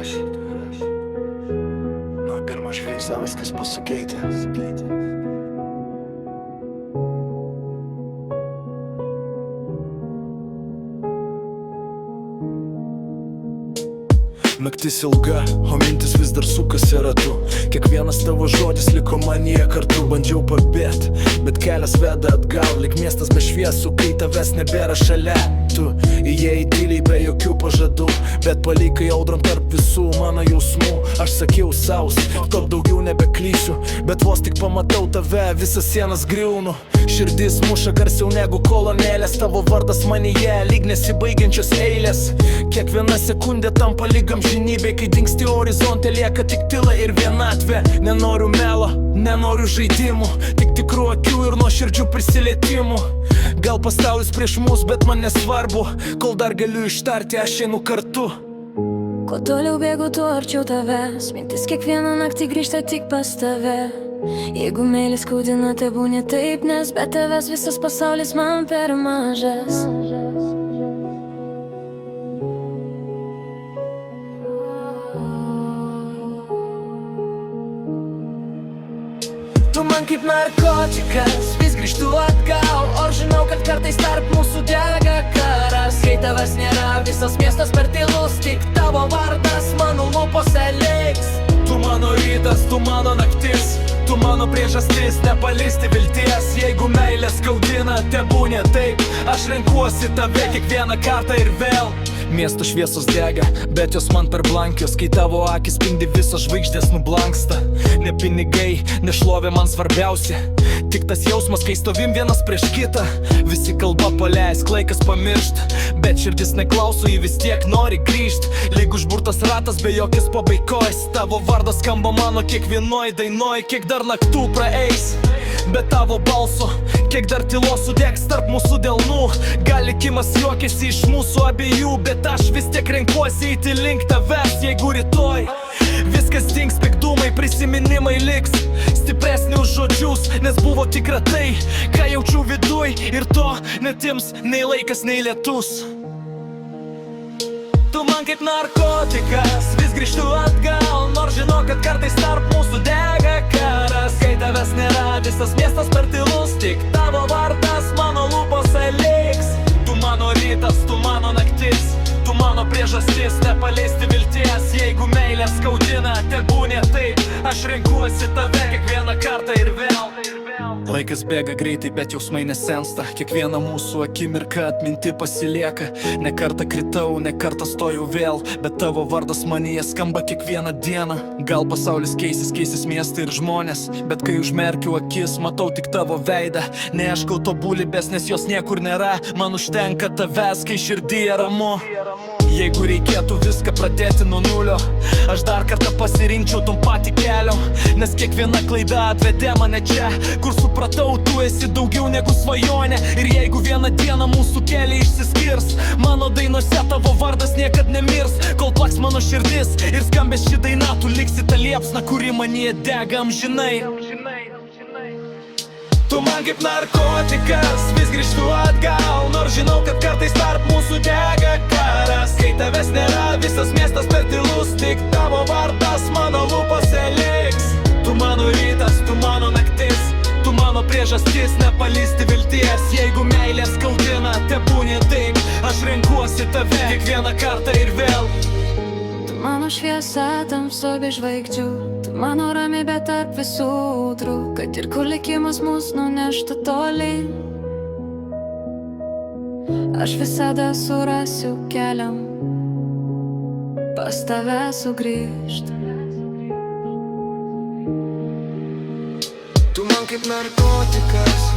aš. Nuo pirmo žvilgsnio viskas pasikeitė. Naktis ilga, o mintis vis dar sukasi ratu. Kiekvienas tavo žodis liko manyje kartu. Bandžiau pabėt, bet kelias veda atgal. Lyg miestas be šviesų, kai tavęs nebėra šalia. Tu įėjai tyliai be jokių pažadų, bet palikai audrom tarp visų mano jausmų. Aš sakiau saus, top daugiau nebeklysiu, bet vos tik pamatau tave, visas sienas griūnu. Širdis muša garsiau negu kolonėlės. Tavo vardas manyje, lyg nesibaigiančios eilės. Kiekviena sekundė tampa lyg amžinybė, kai dingsti horizonte, lieka tik tyla ir vienatvė. Nenoriu melo, nenoriu žaidimų, tik tikrų akių ir nuoširdžių prisilietimų. Gal pasaulis prieš mus, bet man nesvarbu, kol dar galiu ištarti, aš einu kartu. Kuo toliau bėgu, tuo arčiau tavęs. Mintis kiekvieną naktį grįžta tik pas tave. Jeigu meilė skaudina, tai būni taip, nes be tavęs visas pasaulis man per mažas. Tu man kaip narkotikas, vis grįžtu atgal. O žinau, kad kartais tarp mūsų dega karas. Kai tavęs nėra, visas miestas per tylus, tik tavo vardas mano lūpose liks. Tu mano rytas, tu mano naktis, tu mano priežastis, nepalisti vilties. Jeigu meilė skaudina, tebūnie taip, aš renkuosi tave kiekvieną kartą ir vėl. Miesto šviesos dega, bet jos man per blankios. Kai tavo akis spindi, visos žvaigždės nublanksta. Ne pinigai, ne šlovė man svarbiausia, tik tas jausmas, kai stovim vienas prieš kitą. Visi kalba paleisk, laikas pamiršt, bet širdis neklauso, ji vis tiek nori grįžt. Lyg užburtas ratas be jokios pabaigos. Tavo vardas skamba mano kiekvienoj dainoj. Kiek dar naktų praeis be tavo balso, kiek dar tylos sudegs tarp mūsų delnų. Gal likimas juokiasi iš mūsų abiejų, bet aš vis tiek renkuosi eiti link tavęs. Jeigu rytoj viskas dings, piktumai, prisiminimai liks stipresni už žodžius, nes buvo tikra tai, ką jaučiu viduj, ir to netims nei laikas, nei lietus. Tu man kaip narkotikas, vis grįžtu atgal, nors žinau, kad kartais tarp mūsų dega karas. Kai tavęs nėra, visas miestas per tylus, tik tavo vardas mano lūpose liks. Tu mano rytas, tu mano naktis, tu mano priežastis, nepaliesti vilties. Jeigu meilė skaudina, tebūnie taip, aš renkuosi tave kiekvieną kartą ir vėl. Laikas bėga greitai, bet jausmai nesensta. Kiekviena mūsų akimirka atminti pasilieka. Ne kartą kritau, ne kartą stojau vėl, bet tavo vardas manyje skamba kiekvieną dieną. Gal pasaulis keisis, keisis miestai ir žmonės, bet kai užmerkiu akis, matau tik tavo veidą. Neieškau tobulybės, nes jos niekur nėra. Man užtenka tavęs, kai širdyje ramu. Jeigu reikėtų viską pradėti nuo nulio, aš dar kartą pasirinkčiau tom patį kelio, nes kiekviena klaida atvedė mane čia, kur supratau, tu esi daugiau negu svajonė. Ir jeigu vieną dieną mūsų keliai išsiskirs, mano dainose tavo vardas niekad nemirs. Kol plaks mano širdis ir skambės ši daina, tu liksi ta liepsna, kuri manyje dega amžinai. Tu man kaip narkotikas, vis grįžtu atgal, nors žinau, kad kartais tarp mūsų dega karas. Kai tavęs nėra, visas miestas per tylus, tik tavo vardas mano lūpose liks. Tu mano rytas, tu mano naktis, tu mano priežastis, nepalisti vilties. Jeigu meilė skaudina, tebūnie taip, aš renkuosi tave kiekvieną kartą ir vėl. Tu mano šviesa tamsoj be žvaigždžių, tu mano ramybė tarp visų audrų, kad ir kur likimas mus nuneštų tolyn, aš visada surasiu kelią pas tave sugrįžt. Tu man kaip narkotikas,